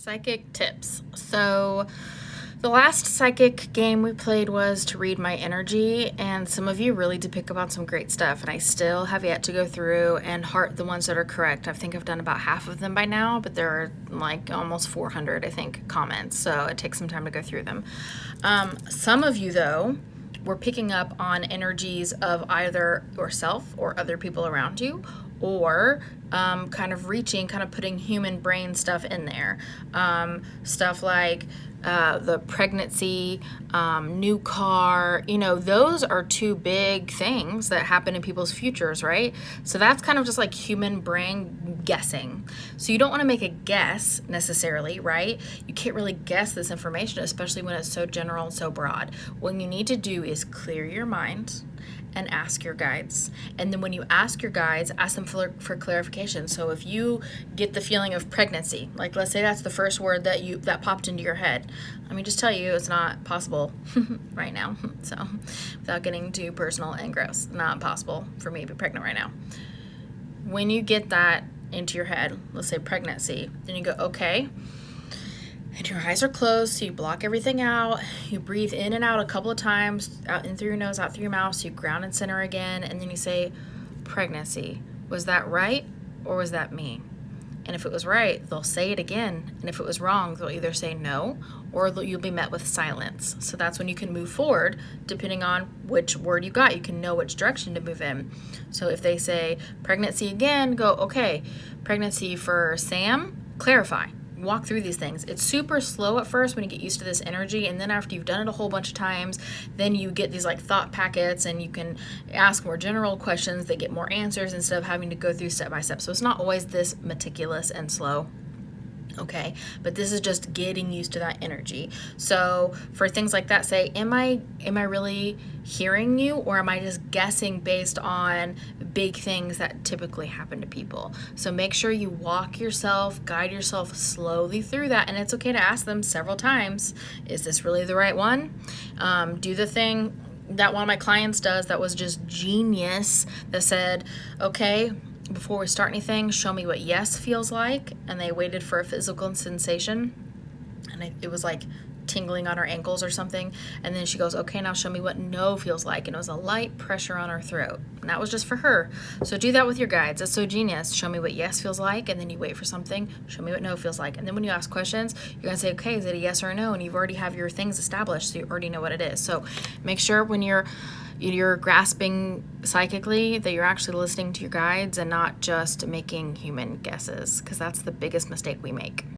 Psychic tips. So the last psychic game we played was to read my energy, and some of you really did pick up on some great stuff, and I still have yet to go through and heart the ones that are correct. I think I've done about half of them by now, but there are like almost 400, I think, comments, so it takes some time to go through them. Some of you, though, were picking up on energies of either yourself or other people around you, or kind of reaching, kind of putting human brain stuff in there. Stuff like the pregnancy, new car, those are two big things that happen in people's futures, right? So that's kind of just like human brain guessing. So you don't want to make a guess necessarily, right? You can't really guess this information, especially when it's so general and so broad. What you need to do is clear your mind and ask your guides. And then when you ask your guides, ask them for clarification. So if you get the feeling of pregnancy, like let's say that's the first word that popped into your head, let me just tell you, it's not possible right now. So without getting too personal and gross, not possible for me to be pregnant right now. When you get that into your head, let's say pregnancy, then you go, okay, and your eyes are closed, so you block everything out. You breathe in and out a couple of times, out in through your nose, out through your mouth, so you ground and center again, and then you say, pregnancy. Was that right, or was that me? And if it was right, they'll say it again. And if it was wrong, they'll either say no, or you'll be met with silence. So that's when you can move forward, depending on which word you got. You can know which direction to move in. So if they say pregnancy again, go, okay, pregnancy for Sam, clarify. Walk through these things. It's super slow at first when you get used to this energy, and then after you've done it a whole bunch of times, then you get these like thought packets, and you can ask more general questions that get more answers instead of having to go through step by step. So it's not always this meticulous and slow. Okay, but this is just getting used to that energy. So for things like that, say, am I really hearing you, or am I just guessing based on big things that typically happen to people? So make sure you walk yourself, guide yourself slowly through that, and it's okay to ask them several times, is this really the right one? Do the thing that one of my clients does that was just genius, that said, okay, before we start anything, show me what yes feels like. And they waited for a physical sensation, and it was like tingling on her ankles or something. And then she goes, okay, now show me what no feels like. And it was a light pressure on her throat. And that was just for her. So do that with your guides. That's so genius. Show me what yes feels like, and then you wait for something. Show me what no feels like. And then when you ask questions, you're going to say, okay, is it a yes or a no? And you've already have your things established, so you already know what it is. So make sure when you're grasping psychically that you're actually listening to your guides and not just making human guesses, because that's the biggest mistake we make.